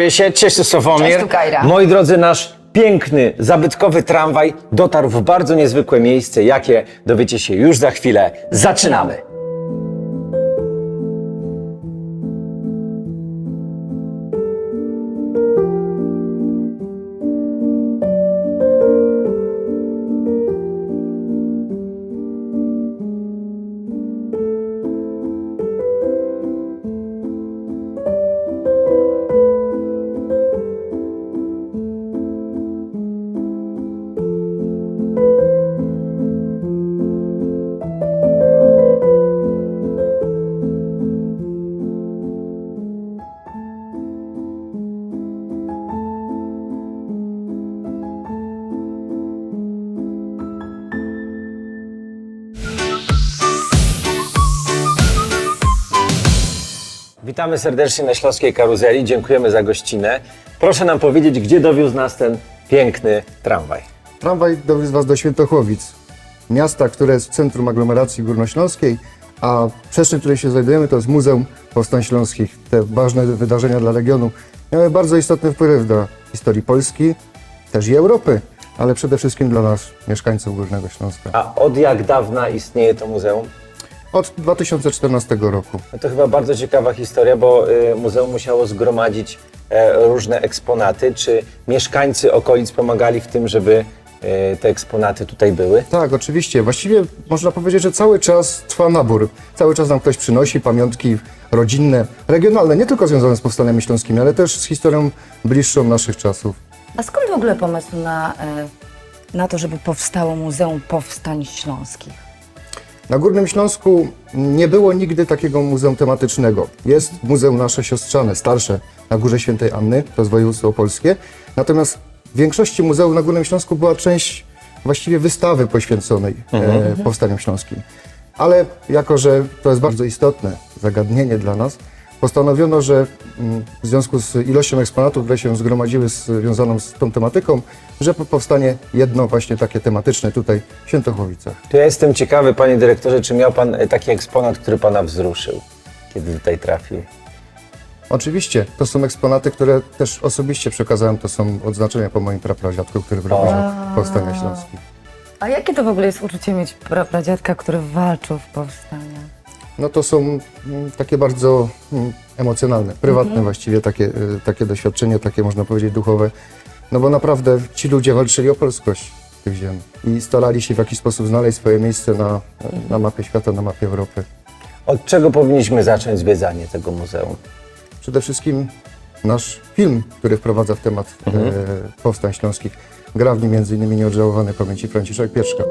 Kłaniamy się, cześć Sławomir. Cześć, tu Kajra. Moi drodzy, nasz piękny, zabytkowy tramwaj dotarł w bardzo niezwykłe miejsce. Jakie dowiecie się już za chwilę. Zaczynamy! Witamy serdecznie na Śląskiej Karuzeli, dziękujemy za gościnę. Proszę nam powiedzieć, gdzie dowiózł nas ten piękny tramwaj. Tramwaj dowiózł Was do Świętochłowic, miasta, które jest w centrum aglomeracji górnośląskiej, a przestrzeń, w której się znajdujemy, to jest Muzeum Powstań Śląskich. Te ważne wydarzenia dla regionu miały bardzo istotny wpływ dla historii Polski, też i Europy, ale przede wszystkim dla nas, mieszkańców Górnego Śląska. A od jak dawna istnieje to muzeum? Od 2014 roku. No to chyba bardzo ciekawa historia, bo muzeum musiało zgromadzić różne eksponaty. Czy mieszkańcy okolic pomagali w tym, żeby te eksponaty tutaj były? Tak, oczywiście. Właściwie można powiedzieć, że cały czas trwa nabór. Cały czas nam ktoś przynosi pamiątki rodzinne, regionalne, nie tylko związane z powstaniami śląskimi, ale też z historią bliższą naszych czasów. A skąd w ogóle pomysł na to, żeby powstało Muzeum Powstań Śląskich? Na Górnym Śląsku nie było nigdy takiego muzeum tematycznego. Jest muzeum nasze siostrzane, starsze, na Górze Świętej Anny, to jest województwo opolskie. Natomiast w większości muzeów na Górnym Śląsku była część właściwie wystawy poświęconej powstaniom śląskim. Ale jako, że to jest bardzo istotne zagadnienie dla nas, postanowiono, że w związku z ilością eksponatów, które się zgromadziły związaną z tą tematyką, że powstanie jedno właśnie takie tematyczne tutaj w Świętochłowicach. To ja jestem ciekawy, panie dyrektorze, czy miał pan taki eksponat, który pana wzruszył, kiedy tutaj trafił? Oczywiście, to są eksponaty, które też osobiście przekazałem, to są odznaczenia po moim prapradziadku, który brał udział w powstaniach śląskich. A jakie to w ogóle jest uczucie mieć pradziadka, który walczył w powstaniach? No to są takie bardzo emocjonalne, prywatne właściwie takie doświadczenie, takie można powiedzieć duchowe. No bo naprawdę ci ludzie walczyli o polskość tych ziem i starali się w jakiś sposób znaleźć swoje miejsce na mapie świata, na mapie Europy. Od czego powinniśmy zacząć zwiedzanie tego muzeum? Przede wszystkim nasz film, który wprowadza w temat powstań śląskich, gra w nim m.in. Nieodżałowane pamięci Franciszek Pieszka.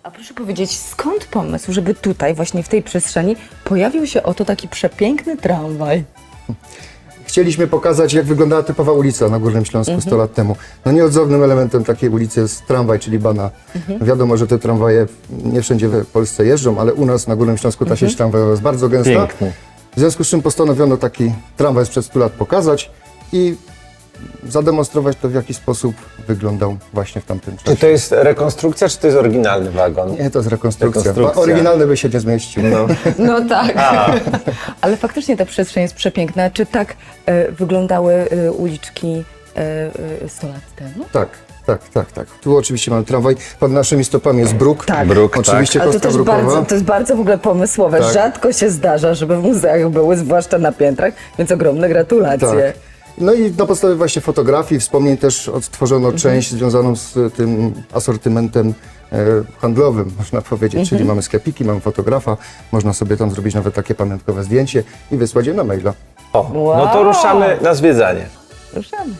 A proszę powiedzieć, skąd pomysł, żeby tutaj, właśnie w tej przestrzeni, pojawił się oto taki przepiękny tramwaj? Chcieliśmy pokazać, jak wyglądała typowa ulica na Górnym Śląsku 100 lat temu. No nieodzownym elementem takiej ulicy jest tramwaj, czyli bana. Wiadomo, że te tramwaje nie wszędzie w Polsce jeżdżą, ale u nas na Górnym Śląsku ta sieć tramwajowa jest bardzo gęsta. Piękny. W związku z czym postanowiono taki tramwaj sprzed 100 lat pokazać i zademonstrować to, w jaki sposób wyglądał właśnie w tamtym Czy czasie. to jest rekonstrukcja, czy to jest oryginalny wagon? Nie, to jest rekonstrukcja. Rekonstrukcja. Oryginalny by się nie zmieścił. No. No tak, ale faktycznie ta przestrzeń jest przepiękna. Czy tak wyglądały uliczki 100 lat temu? Tak. Tu oczywiście mamy tramwaj. Pod naszymi stopami jest bruk. Tak. Bruk, Oczywiście Ale to kostka też brukowa. bardzo, to jest bardzo w ogóle pomysłowe. Tak. Rzadko się zdarza, żeby w muzeach były, zwłaszcza na piętrach, więc ogromne gratulacje. Tak. No i na podstawie właśnie fotografii, wspomnień też odtworzono część związaną z tym asortymentem handlowym, można powiedzieć. Czyli mamy sklepiki, mamy fotografa, można sobie tam zrobić nawet takie pamiątkowe zdjęcie i wysłać je na maila. O, no Wow. to ruszamy na zwiedzanie. Ruszamy.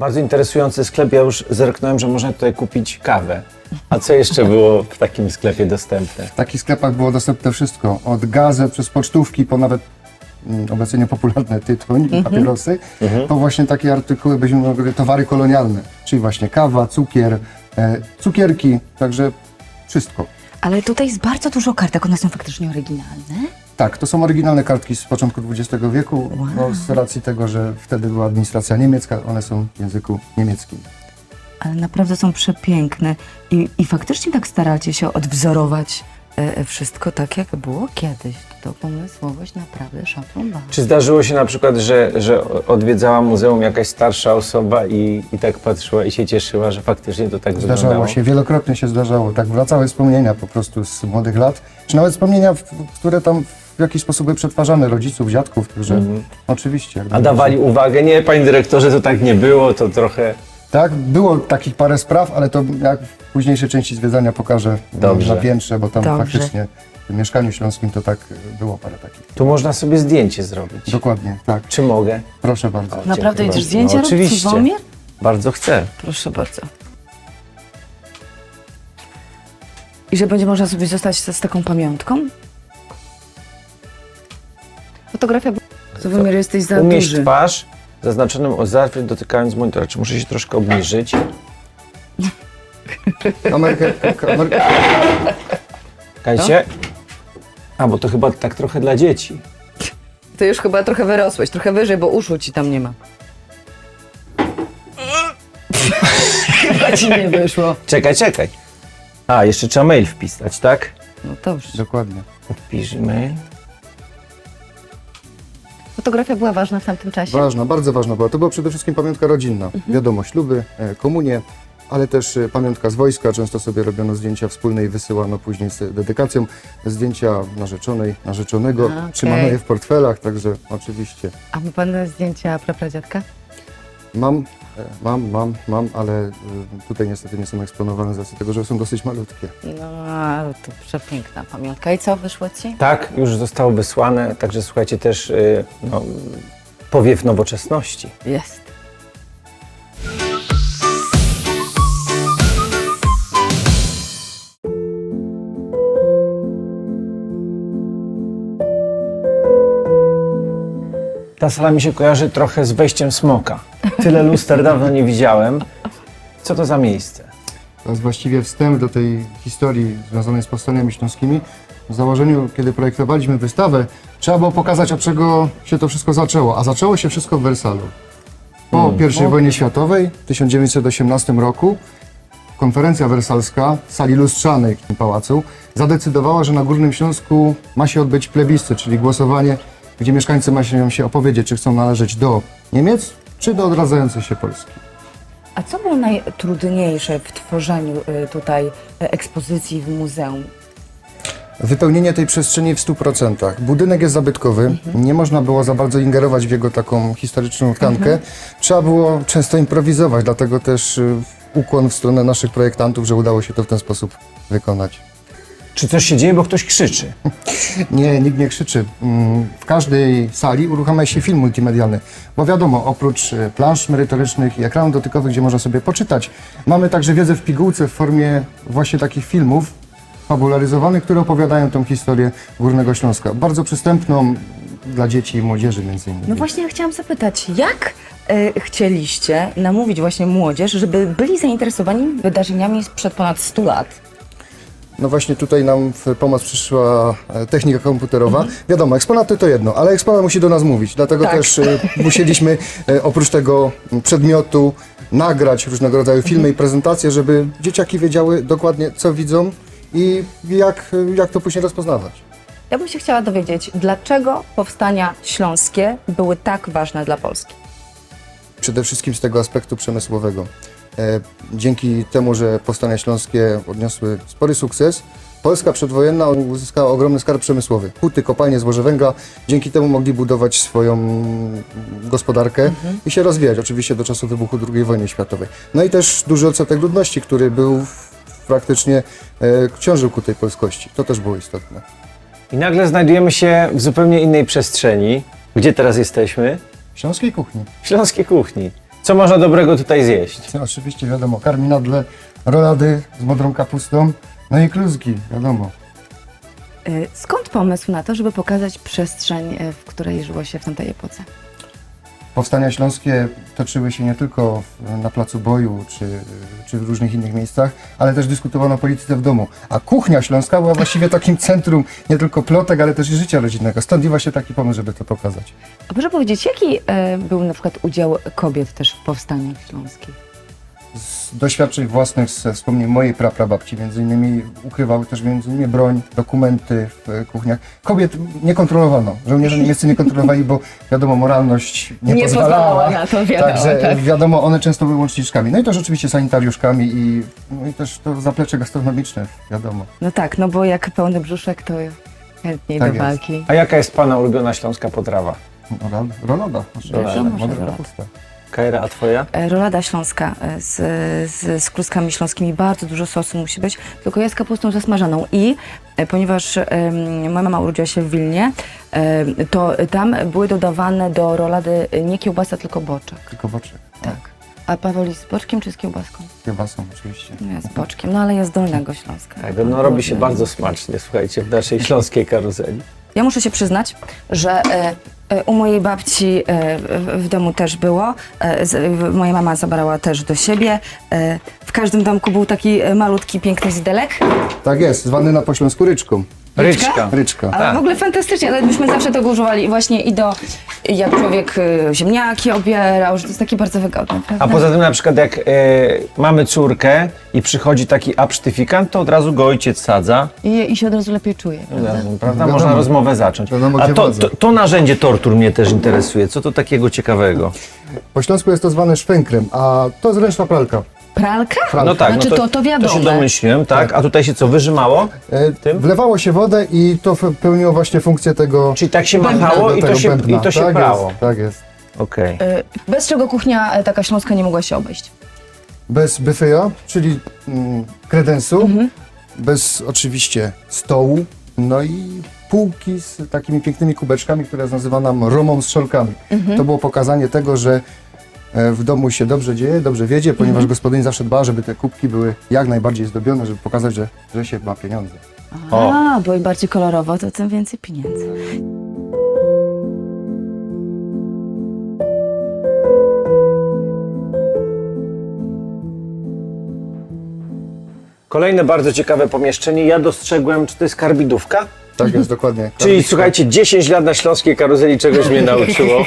Bardzo interesujący sklep. Ja już zerknąłem, że można tutaj kupić kawę. A co jeszcze było w takim sklepie dostępne? W takich sklepach było dostępne wszystko, od gazet przez pocztówki, po nawet obecnie niepopularne tytoń i papierosy, po właśnie takie artykuły, byśmy mogli, towary kolonialne, czyli właśnie kawa, cukier, cukierki, także wszystko. Ale tutaj jest bardzo dużo kartek, one są faktycznie oryginalne. Tak, to są oryginalne kartki z początku XX wieku, no, z racji tego, że wtedy była administracja niemiecka, one są w języku niemieckim. Ale naprawdę są przepiękne i faktycznie tak staracie się odwzorować wszystko tak, jak było kiedyś. To pomysłowość naprawdę szapoba. Czy zdarzyło się na przykład, że odwiedzała muzeum jakaś starsza osoba i tak patrzyła i się cieszyła, że faktycznie to tak wyglądało? Zdarzało się, wielokrotnie się zdarzało, tak wracały wspomnienia po prostu z młodych lat, czy nawet wspomnienia, które tam w jakiś sposób były przetwarzane rodziców, dziadków, także oczywiście. jak A najbardziej. dawali uwagę? Nie, panie dyrektorze, to tak nie było, to trochę... Tak, było takich parę spraw, ale to jak w późniejszej części zwiedzania pokażę Dobrze. na piętrze, bo tam Dobrze. faktycznie w mieszkaniu śląskim to tak było parę takich. Tu można sobie zdjęcie zrobić. Dokładnie, tak. Czy mogę? Proszę bardzo. Naprawdę Dziękuję idziesz bardzo. zdjęcia No, robić, oczywiście. Sławomir? Bardzo chcę. Proszę bardzo. I że będzie można sobie zostać z taką pamiątką? Fotografia... Sławomir, jesteś za Umieść duży. twarz zaznaczonym ozarwie dotykając monitora. Czy muszę się troszkę obniżyć? Kamerkę. Kajcie? A, bo to chyba tak trochę dla dzieci. Ty już chyba trochę wyrosłeś, trochę wyżej, bo uszu ci tam nie ma. Chyba ci nie wyszło. Czekaj. A, jeszcze trzeba mail wpisać, tak? No dobrze. Dokładnie. Wpisz mail. Fotografia była ważna w tamtym czasie? Ważna, bardzo ważna była. To była przede wszystkim pamiątka rodzinna. Wiadomo, śluby, komunie, ale też pamiątka z wojska. Często sobie robiono zdjęcia wspólne i wysyłano później z dedykacją. Zdjęcia narzeczonej, narzeczonego, A, okej. trzymano je w portfelach, także oczywiście. A ma pan zdjęcia prapradziadka? Mam, ale tutaj niestety nie są eksponowane z racji tego, że są dosyć malutkie. No, ale to przepiękna pamiątka. I co, wyszło ci? Tak, już zostało wysłane, także słuchajcie też powiew nowoczesności. Jest. Ta sala mi się kojarzy trochę z wejściem smoka. Tyle luster dawno nie widziałem. Co to za miejsce? To jest właściwie wstęp do tej historii związanej z powstaniami śląskimi. W założeniu, kiedy projektowaliśmy wystawę, trzeba było pokazać, od czego się to wszystko zaczęło. A zaczęło się wszystko w Wersalu. Po I wojnie światowej, w 1918 roku, konferencja wersalska w sali lustrzanej w tym pałacu zadecydowała, że na Górnym Śląsku ma się odbyć plebiscyt, czyli głosowanie, gdzie mieszkańcy mają się opowiedzieć, czy chcą należeć do Niemiec, czy do odradzającej się Polski. A co było najtrudniejsze w tworzeniu tutaj ekspozycji w muzeum? Wypełnienie tej przestrzeni w 100%. Budynek jest zabytkowy, nie można było za bardzo ingerować w jego taką historyczną tkankę. Trzeba było często improwizować, dlatego też ukłon w stronę naszych projektantów, że udało się to w ten sposób wykonać. Czy coś się dzieje, bo ktoś krzyczy? Nie, nikt nie krzyczy. W każdej sali uruchamia się film multimedialny, bo wiadomo, oprócz plansz merytorycznych i ekranów dotykowych, gdzie można sobie poczytać, mamy także wiedzę w pigułce w formie właśnie takich filmów fabularyzowanych, które opowiadają tą historię Górnego Śląska. Bardzo przystępną dla dzieci i młodzieży między innymi. No właśnie ja chciałam zapytać, jak chcieliście namówić właśnie młodzież, żeby byli zainteresowani wydarzeniami sprzed ponad 100 lat? No właśnie tutaj nam w pomoc przyszła technika komputerowa. Wiadomo, eksponaty to jedno, ale eksponat musi do nas mówić, dlatego Tak. też musieliśmy oprócz tego przedmiotu nagrać różnego rodzaju filmy i prezentacje, żeby dzieciaki wiedziały dokładnie, co widzą i jak to później rozpoznawać. Ja bym się chciała dowiedzieć, dlaczego powstania śląskie były tak ważne dla Polski? Przede wszystkim z tego aspektu przemysłowego. Dzięki temu, że powstania śląskie odniosły spory sukces, Polska przedwojenna uzyskała ogromny skarb przemysłowy. Huty, kopalnie, złoże węgla. Dzięki temu mogli budować swoją gospodarkę i się rozwijać, oczywiście do czasu wybuchu II wojny światowej. No i też duży odsetek ludności, który był praktycznie ciążył ku tej polskości. To też było istotne. I nagle znajdujemy się w zupełnie innej przestrzeni. Gdzie teraz jesteśmy? W śląskiej kuchni. W Śląskiej Kuchni. Co można dobrego tutaj zjeść? Oczywiście, wiadomo, karminadle, rolady z modrą kapustą, no i kluski, wiadomo. Skąd pomysł na to, żeby pokazać przestrzeń, w której żyło się w tamtej epoce? Powstania śląskie toczyły się nie tylko na placu boju czy w różnych innych miejscach, ale też dyskutowano o polityce w domu. A kuchnia śląska była właściwie takim centrum nie tylko plotek, ale też i życia rodzinnego. Stąd i właśnie taki pomysł, żeby to pokazać. A proszę powiedzieć, jaki był na przykład udział kobiet też w powstaniach śląskich? Z doświadczeń własnych, ze wspomnień mojej praprababci, między innymi ukrywały też między innymi broń, dokumenty w kuchniach. Kobiet nie kontrolowano. Żołnierze niemieccy nie kontrolowali, bo wiadomo, moralność nie pozwalała. na to, wiadomo. Także Tak. wiadomo, one często były łączniczkami. No i też oczywiście sanitariuszkami no i też to zaplecze gastronomiczne, wiadomo. No tak, no bo jak pełny brzuszek, to chętniej Tak do jest. walki. A jaka jest pana ulubiona śląska potrawa? Rolada, oczywiście, Wiadomo, że modra rolada. kapusta. Kajra, a twoja? Rolada śląska z kluskami śląskimi, bardzo dużo sosu musi być, tylko ja z kapustą zasmażaną. I ponieważ moja mama urodziła się w Wilnie, to tam były dodawane do rolady nie kiełbasa, tylko boczek. Tylko boczek. Tak. A Pawoli z boczkiem czy z kiełbaską? Kiełbasą oczywiście. No ja z boczkiem, no ale ja z Dolnego Śląska. Tak, no robi się bardzo smacznie, słuchajcie, w naszej śląskiej karuzeli. Ja muszę się przyznać, że u mojej babci w domu też było. Moja mama zabrała też do siebie. W każdym domku był taki malutki, piękny zidelek. Tak jest, zwany na po śląsku ryczką. Ryczka. Ryczka. Ale w ogóle fantastycznie, ale myśmy zawsze tego używali właśnie i do, jak człowiek ziemniaki obierał, że to jest takie bardzo wygodne, prawda? A poza tym na przykład jak mamy córkę i przychodzi taki absztyfikant, to od razu go ojciec sadza. I się od razu lepiej czuje, prawda? Prawda? Wiadomo. Można rozmowę zacząć. Wiadomo, A gdzie to, władza. to narzędzie tortur mnie też interesuje. Co to takiego ciekawego? Po śląsku jest to zwane szwękrem, a to jest ręczna pralka. Pralka? No tak, Znaczy no to wiadomo. To się domyśliłem, tak? A tutaj się co, wyżymało? Tym? Wlewało się wodę i to pełniło właśnie funkcję tego Czyli tak się Bębna. machało i tego to się, bębna. i to się Tak prało. jest, tak jest. Okej. Bez czego kuchnia taka śląska nie mogła się obejść? Bez buffeja, czyli kredensu, bez oczywiście stołu, no i półki z takimi pięknymi kubeczkami, które nazywa nam romą z szelkami. To było pokazanie tego, że w domu się dobrze dzieje, dobrze wiedzie, ponieważ gospodyni zawsze dbała, żeby te kubki były jak najbardziej zdobione, żeby pokazać, że się ma pieniądze. O. A, bo im bardziej kolorowo, to tym więcej pieniędzy. Kolejne bardzo ciekawe pomieszczenie. Ja dostrzegłem, czy to jest karbidówka? Tak jest, dokładnie. Czyli słuchajcie, 10 lat na śląskiej karuzeli czegoś mnie nauczyło.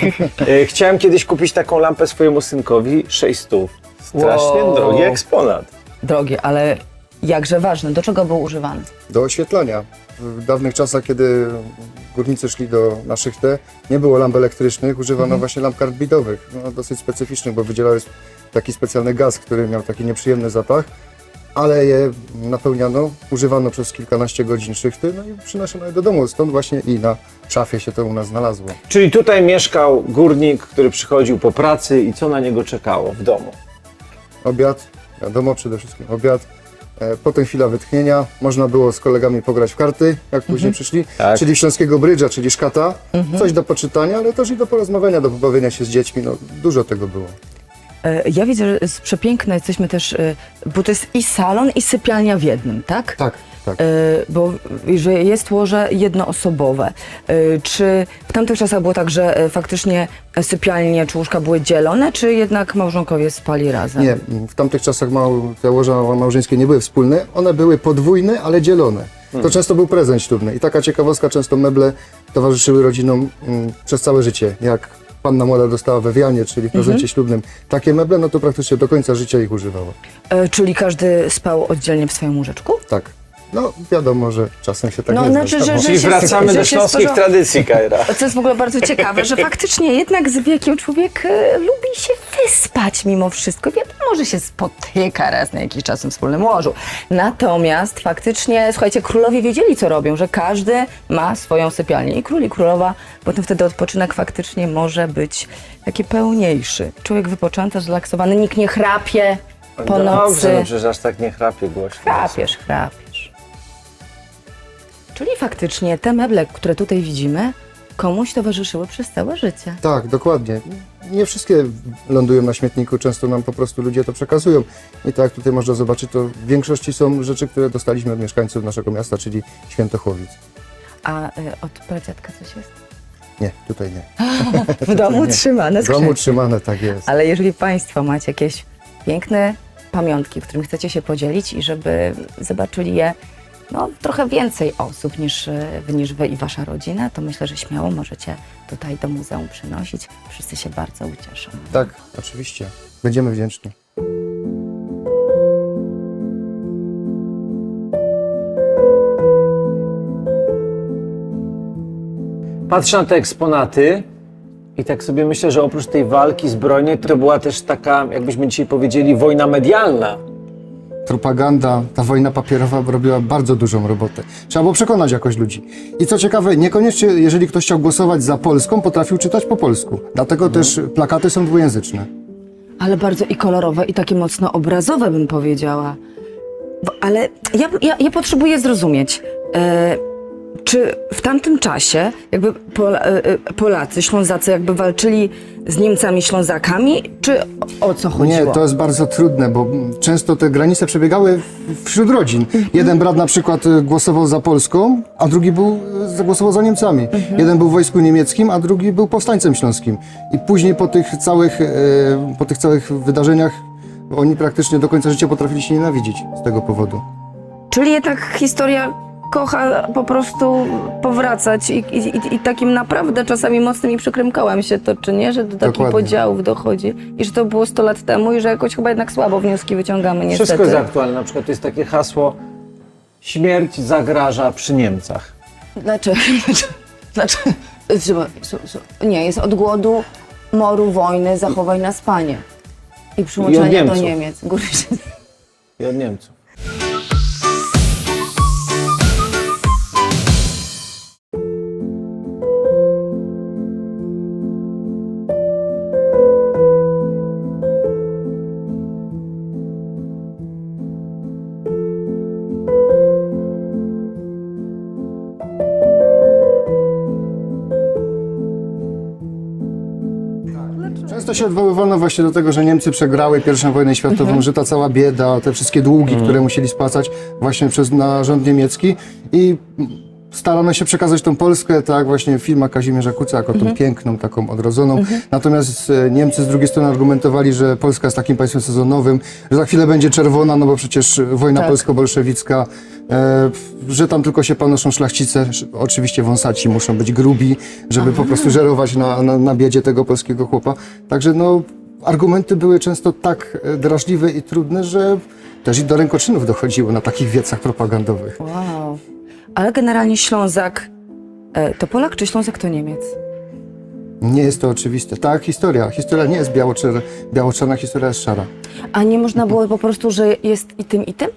Chciałem kiedyś kupić taką lampę swojemu synkowi, 600. Strasznie Wow. drogi eksponat. Drogie, ale jakże ważne. Do czego był używany? Do oświetlania. W dawnych czasach, kiedy górnicy szli na szychtę, nie było lamp elektrycznych, używano właśnie lamp karbidowych, no, dosyć specyficznych, bo wydzielał taki specjalny gaz, który miał taki nieprzyjemny zapach, ale je napełniano, używano przez kilkanaście godzin szychty, no i przynoszono je do domu, stąd właśnie i na szafie się to u nas znalazło. Czyli tutaj mieszkał górnik, który przychodził po pracy i co na niego czekało w domu? Obiad, wiadomo, przede wszystkim obiad. Potem chwila wytchnienia, można było z kolegami pograć w karty, jak później przyszli, Tak. czyli śląskiego brydża, czyli szkata, coś do poczytania, ale też i do porozmawiania, do pobawienia się z dziećmi, no dużo tego było. Ja widzę, że jest przepiękne, jesteśmy też, bo to jest i salon, i sypialnia w jednym, tak? Tak, tak. Bo że jest łoże jednoosobowe. Czy w tamtych czasach było tak, że faktycznie sypialnie czy łóżka były dzielone, czy jednak małżonkowie spali razem? Nie, w tamtych czasach te łoża małżeńskie nie były wspólne, one były podwójne, ale dzielone. To często był prezent ślubny i taka ciekawostka, często meble towarzyszyły rodzinom przez całe życie. Jak panna młoda dostała we wianie, czyli w prezencie ślubnym takie meble, no to praktycznie do końca życia ich używała. Czyli każdy spał oddzielnie w swoim łóżeczku? Tak. No wiadomo, że czasem się tak No, nie znaczy, zdarzało. że Czyli się- wracamy że do się śląskich stworzyło- tradycji, Kajra. Co jest w ogóle bardzo ciekawe, że faktycznie jednak z wiekiem człowiek lubi się wyspać mimo wszystko. Wiadomo, że się spotyka raz na jakiś czas w wspólnym łożu. Natomiast faktycznie, słuchajcie, królowie wiedzieli, co robią, że każdy ma swoją sypialnię. I król i królowa, potem wtedy odpoczynek faktycznie może być taki pełniejszy. Człowiek wypoczęty, zrelaksowany, nikt nie chrapie po nocy. Dobrze, no przecież aż tak nie chrapie głośno. Chrapiesz, chrapiesz. Czyli faktycznie te meble, które tutaj widzimy, komuś towarzyszyły przez całe życie. Tak, dokładnie. nie wszystkie lądują na śmietniku, często nam po prostu ludzie to przekazują. I tak jak tutaj można zobaczyć, to w większości są rzeczy, które dostaliśmy od mieszkańców naszego miasta, czyli Świętochłowic. A od pradziadka coś jest? Nie, tutaj nie. W domu trzymane W domu trzymane, tak jest. Ale jeżeli Państwo macie jakieś piękne pamiątki, którymi chcecie się podzielić i żeby zobaczyli je no, trochę więcej osób niż Wy i Wasza rodzina, to myślę, że śmiało możecie tutaj do muzeum przynosić. Wszyscy się bardzo ucieszą. Tak, oczywiście. Będziemy wdzięczni. Patrzę na te eksponaty i tak sobie myślę, że oprócz tej walki zbrojnej to była też taka, jakbyśmy dzisiaj powiedzieli, wojna medialna. Propaganda, ta wojna papierowa robiła bardzo dużą robotę. Trzeba było przekonać jakoś ludzi. I co ciekawe, niekoniecznie, jeżeli ktoś chciał głosować za Polską, potrafił czytać po polsku. Dlatego też plakaty są dwujęzyczne. Ale bardzo i kolorowe, i takie mocno obrazowe, bym powiedziała. Ale ja potrzebuję zrozumieć, czy w tamtym czasie jakby Polacy, Ślązacy jakby walczyli z Niemcami, Ślązakami, czy o co chodziło? Nie, to jest bardzo trudne, bo często te granice przebiegały wśród rodzin. Jeden brat na przykład głosował za Polską, a drugi głosował za Niemcami. Jeden był w wojsku niemieckim, a drugi był powstańcem śląskim. I później po tych całych wydarzeniach oni praktycznie do końca życia potrafili się nienawidzić z tego powodu. Czyli jednak historia kocha po prostu powracać i takim naprawdę czasami mocnym i przykrym kołem się toczy, nie? Że do takich Dokładnie. podziałów dochodzi i że to było 100 lat temu i że jakoś chyba jednak słabo wnioski wyciągamy niestety. Wszystko jest aktualne. Na przykład to jest takie hasło: śmierć zagraża przy Niemcach. Dlaczego? Nie, jest od głodu, moru, wojny, zachowań na spanie i przyłączenia do Niemców. Niemiec. Góry się... I od Niemców. Często się odwoływano właśnie do tego, że Niemcy przegrały I wojnę światową, że ta cała bieda, te wszystkie długi, które musieli spłacać właśnie na rząd niemiecki i starano się przekazać tą Polskę, tak właśnie w filmach Kazimierza Kuca, jako tą piękną, taką odrodzoną. Natomiast Niemcy z drugiej strony argumentowali, że Polska jest takim państwem sezonowym, że za chwilę będzie czerwona, no bo przecież wojna polsko-bolszewicka, że tam tylko się panoszą szlachcice, oczywiście wąsaci muszą być grubi, żeby po prostu żerować na biedzie tego polskiego chłopa. Także no, argumenty były często tak drażliwe i trudne, że też i do rękoczynów dochodziło na takich wiecach propagandowych. Wow. Ale generalnie Ślązak to Polak, czy Ślązak to Niemiec? Nie jest to oczywiste. Tak, historia nie jest biało-czarna, historia jest szara. A nie można było po prostu, że jest i tym, i tym?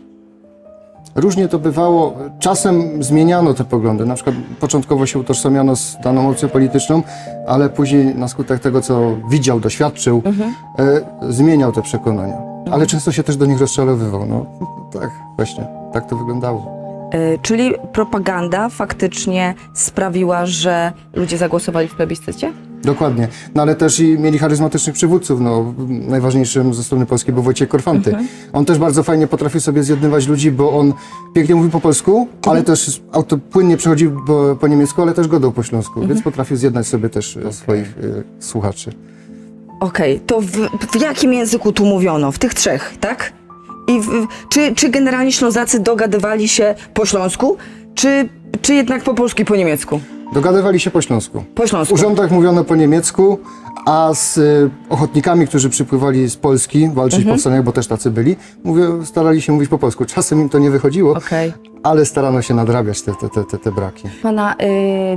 Różnie to bywało. Czasem zmieniano te poglądy. Na przykład początkowo się utożsamiano z daną opcją polityczną, ale później na skutek tego, co widział, doświadczył, zmieniał te przekonania. Ale często się też do nich rozczarowywał. No tak, właśnie, tak to wyglądało. Czyli propaganda faktycznie sprawiła, że ludzie zagłosowali w plebiscycie? Dokładnie. No ale też i mieli charyzmatycznych przywódców. No, najważniejszym ze strony polskiej był Wojciech Korfanty. On też bardzo fajnie potrafił sobie zjednywać ludzi, bo on pięknie mówił po polsku, ale też płynnie przechodził po niemiecku, ale też godał po śląsku, więc potrafił zjednać sobie też swoich słuchaczy. Okej, to w jakim języku tu mówiono? W tych trzech, tak? I czy generalnie Ślązacy dogadywali się po śląsku, czy jednak po polsku i po niemiecku? Dogadywali się po śląsku. Po W śląsku. urzędach mówiono po niemiecku, a z ochotnikami, którzy przypływali z Polski walczyć w powstaniach, bo też tacy byli, starali się mówić po polsku. Czasem im to nie wychodziło, Okej. ale starano się nadrabiać te braki. W pana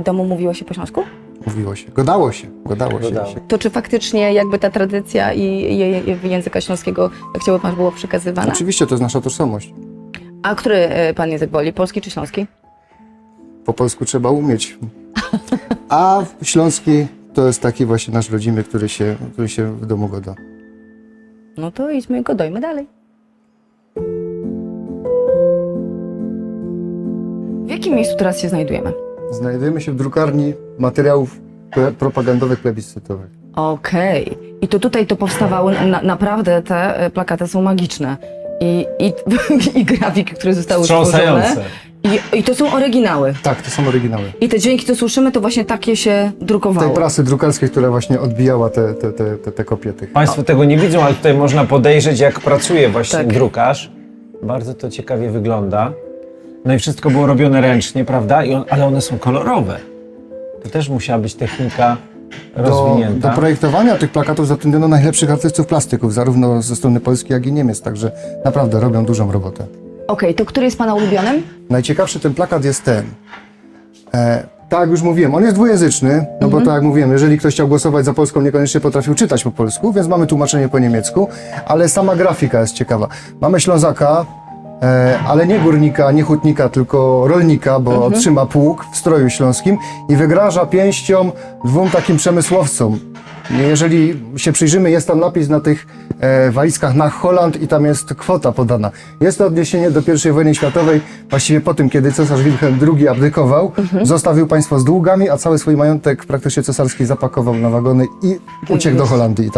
domu mówiło się po śląsku? Mówiło się. Godało się. Godało. To czy faktycznie jakby ta tradycja i języka śląskiego, jak chciałby pan, było przekazywana? Oczywiście, to jest nasza tożsamość. A który pan język woli? Polski czy śląski? Po polsku trzeba umieć. A śląski to jest taki właśnie nasz rodzimy, który się w domu goda. No to idźmy, godojmy dalej. W jakim miejscu teraz się znajdujemy? Znajdujemy się w drukarni materiałów propagandowych, plebiscytowych. Okej. I to tutaj to powstawały, naprawdę te plakaty są magiczne. I grafiki, które zostały stworzone. Wstrząsające. I to są oryginały. Tak, to są oryginały. I te dźwięki, co słyszymy, to właśnie takie się drukowało. Tej prasy drukarskiej, która właśnie odbijała te kopie tych. Państwo tego nie widzą, ale tutaj można podejrzeć, jak pracuje właśnie Tak. drukarz. Bardzo to ciekawie wygląda. No i wszystko było robione ręcznie, prawda? Ale one są kolorowe. To też musiała być technika rozwinięta. Do projektowania tych plakatów zatrudniono najlepszych artystów plastyków, zarówno ze strony Polski, jak i Niemiec, także naprawdę robią dużą robotę. Okej, to który jest pana ulubionym? Najciekawszy ten plakat jest ten. Tak jak już mówiłem, on jest dwujęzyczny, no bo tak jak mówiłem, jeżeli ktoś chciał głosować za Polską, niekoniecznie potrafił czytać po polsku, więc mamy tłumaczenie po niemiecku, ale sama grafika jest ciekawa. Mamy Ślązaka, ale nie górnika, nie hutnika, tylko rolnika, bo trzyma pług w stroju śląskim i wygraża pięścią dwóm takim przemysłowcom. Jeżeli się przyjrzymy, jest tam napis na tych walizkach na Holland i tam jest kwota podana. Jest to odniesienie do I wojny światowej, właściwie po tym, kiedy cesarz Wilhelm II abdykował, zostawił państwo z długami, a cały swój majątek praktycznie cesarski zapakował na wagony i uciekł do Holandii i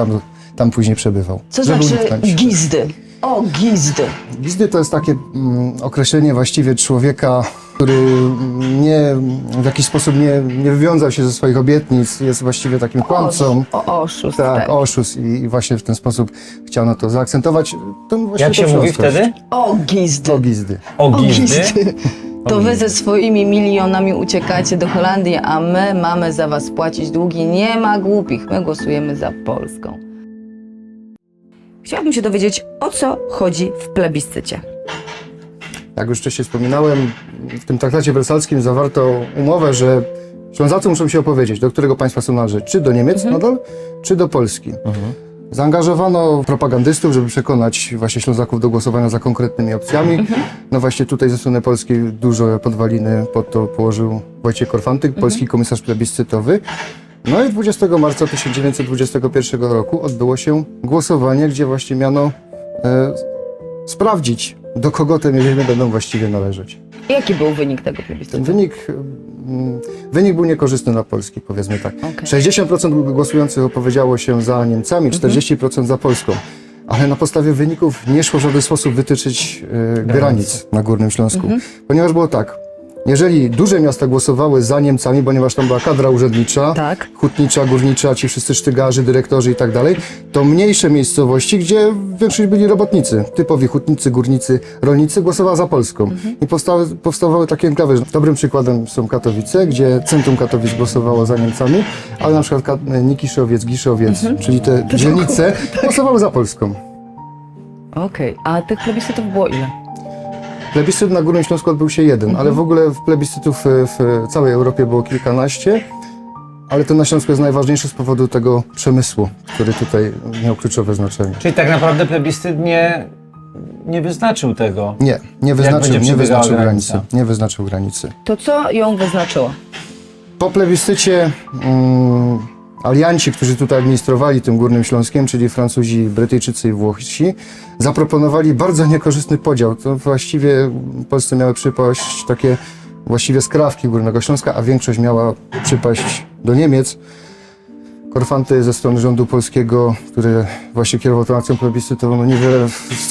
tam później przebywał. Co Żeby znaczy uniknąć. gizdy? O, gizdy. Gizdy to jest takie określenie właściwie człowieka, który w jakiś sposób nie wywiązał się ze swoich obietnic, jest właściwie takim kłamcą. Oszust. Tak, oszust i właśnie w ten sposób chciano to zaakcentować. Jak się mówi wtedy? O, gizdy. O gizdy. O gizdy. To wy ze swoimi milionami uciekacie do Holandii, a my mamy za was płacić długi. Nie ma głupich, my głosujemy za Polską. Chciałabym się dowiedzieć, o co chodzi w plebiscycie. Jak już wcześniej wspominałem, w tym traktacie wersalskim zawarto umowę, że Ślązacy muszą się opowiedzieć, do którego państwa są należeć. Czy do Niemiec nadal, czy do Polski. Zaangażowano propagandystów, żeby przekonać właśnie Ślązaków do głosowania za konkretnymi opcjami. No właśnie tutaj ze strony polskiej duże podwaliny pod to położył Wojciech Korfanty, polski komisarz plebiscytowy. No i 20 marca 1921 roku odbyło się głosowanie, gdzie właśnie miano sprawdzić, do kogo te ziemie będą właściwie należeć. Jaki był wynik tego plebiscytu? Wynik był niekorzystny dla Polski, powiedzmy tak. Okej. 60% głosujących opowiedziało się za Niemcami, 40% za Polską. Ale na podstawie wyników nie szło w żaden sposób wytyczyć granic na Górnym Śląsku. Ponieważ było tak, jeżeli duże miasta głosowały za Niemcami, ponieważ tam była kadra urzędnicza, Tak. hutnicza, górnicza, ci wszyscy sztygarzy, dyrektorzy i tak dalej, to mniejsze miejscowości, gdzie większość byli robotnicy, typowi hutnicy, górnicy, rolnicy, głosowała za Polską. I powstawały takie enklawy. Dobrym przykładem są Katowice, gdzie centrum Katowic głosowało za Niemcami, ale na przykład Nikiszowiec, Giszowiec, czyli te dzielnice, głosowały za Polską. Okej, a tych plebiscytów było ile? Plebiscyt na Górnym Śląsku odbył się jeden, ale w ogóle plebiscytów w całej Europie było kilkanaście, ale ten na Śląsku jest najważniejszy z powodu tego przemysłu, który tutaj miał kluczowe znaczenie. Czyli tak naprawdę plebiscyt nie wyznaczył tego. Nie wyznaczył będzie przebiegała granicy. granica? Nie wyznaczył granicy. To co ją wyznaczyło? Po plebiscycie alianci, którzy tutaj administrowali tym Górnym Śląskiem, czyli Francuzi, Brytyjczycy i Włosi, zaproponowali bardzo niekorzystny podział. To właściwie Polsce miały przypaść takie właściwie skrawki Górnego Śląska, a większość miała przypaść do Niemiec. Korfanty ze strony rządu polskiego, który właśnie kierował tą akcją plebiscytową, no niewiele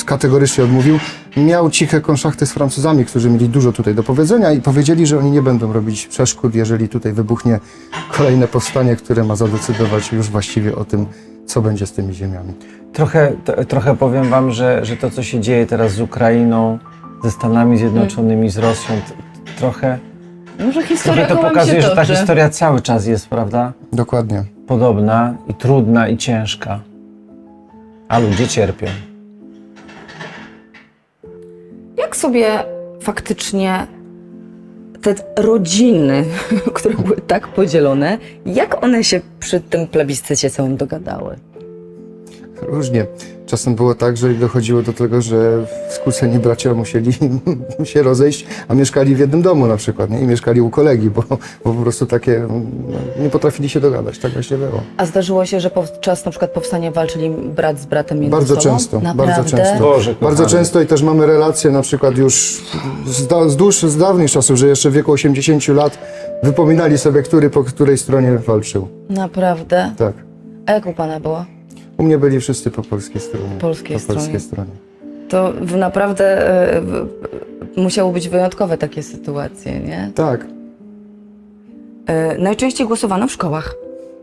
kategorycznie odmówił. Miał ciche konszachty z Francuzami, którzy mieli dużo tutaj do powiedzenia i powiedzieli, że oni nie będą robić przeszkód, jeżeli tutaj wybuchnie kolejne powstanie, które ma zadecydować już właściwie o tym, co będzie z tymi ziemiami. Trochę powiem wam, że to, co się dzieje teraz z Ukrainą, ze Stanami Zjednoczonymi, z Rosją, trochę Może historia to kołem pokazuje, się że ta toczy. historia cały czas jest, prawda? Dokładnie. Podobna i trudna i ciężka. A ludzie cierpią. Jak sobie faktycznie te rodziny, które były tak podzielone, jak one się przy tym plebiscycie całym dogadały? Różnie. Czasem było tak, że dochodziło do tego, że skłóceni bracia musieli się rozejść, a mieszkali w jednym domu na przykład, nie? I mieszkali u kolegi, bo po prostu takie nie potrafili się dogadać. Tak właśnie było. A zdarzyło się, że podczas na przykład powstania walczyli brat z bratem między Bardzo sobą? często, Naprawdę? bardzo często. Boże, Bardzo kochany. często i też mamy relacje na przykład już z dawnych czasów, że jeszcze w wieku 80 lat wypominali sobie, który po której stronie walczył. Naprawdę? Tak. A jak u pana było? U mnie byli wszyscy po polskiej stronie. Polskiej po polskiej stronie. stronie. To naprawdę musiało być wyjątkowe takie sytuacje, nie? Tak. Najczęściej głosowano w szkołach.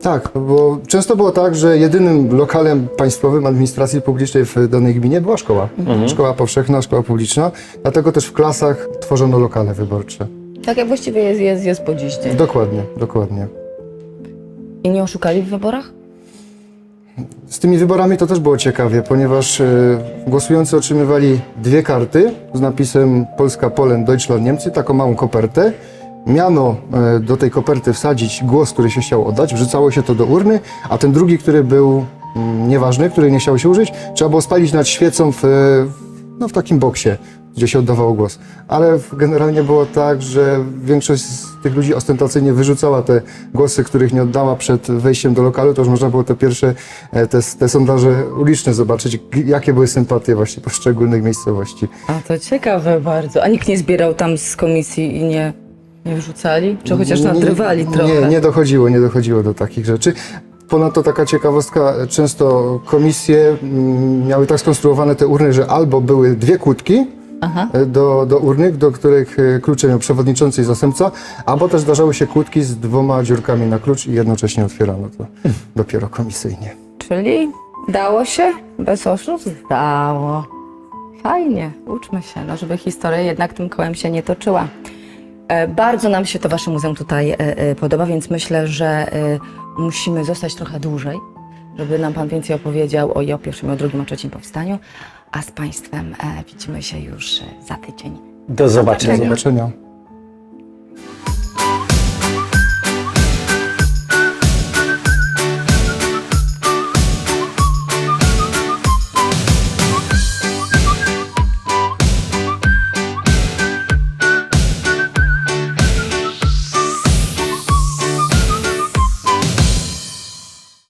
Tak, bo często było tak, że jedynym lokalem państwowym administracji publicznej w danej gminie była szkoła. Szkoła powszechna, szkoła publiczna, dlatego też w klasach tworzono lokale wyborcze. Tak jak właściwie jest po dziś dzień. Dokładnie, dokładnie. I nie oszukali w wyborach? Z tymi wyborami to też było ciekawie, ponieważ głosujący otrzymywali 2 karty z napisem Polska, Polen, Deutschland, Niemcy, taką małą kopertę. Miano do tej koperty wsadzić głos, który się chciał oddać, wrzucało się to do urny, a ten drugi, który był nieważny, który nie chciał się użyć, trzeba było spalić nad świecą w takim boksie, gdzie się oddawało głos. Ale generalnie było tak, że większość z tych ludzi ostentacyjnie wyrzucała te głosy, których nie oddała przed wejściem do lokalu, to już można było te pierwsze, te sondaże uliczne zobaczyć, jakie były sympatie właśnie poszczególnych miejscowości. A to ciekawe bardzo. A nikt nie zbierał tam z komisji i nie wyrzucali? Czy chociaż nadrywali trochę? Nie dochodziło do takich rzeczy. Ponadto taka ciekawostka, często komisje miały tak skonstruowane te urny, że albo były 2 kłódki do urny, do których klucze miał przewodniczący i zastępca, albo też zdarzały się kłódki z 2 dziurkami na klucz i jednocześnie otwierano to dopiero komisyjnie. Czyli dało się bez oszustw? Dało. Fajnie, uczmy się, no, żeby historia jednak tym kołem się nie toczyła. Bardzo nam się to wasze muzeum tutaj podoba, więc myślę, że musimy zostać trochę dłużej, żeby nam pan więcej opowiedział o pierwszym, o drugim, o trzecim powstaniu, a z państwem widzimy się już za tydzień. Do zobaczenia. Do zobaczenia.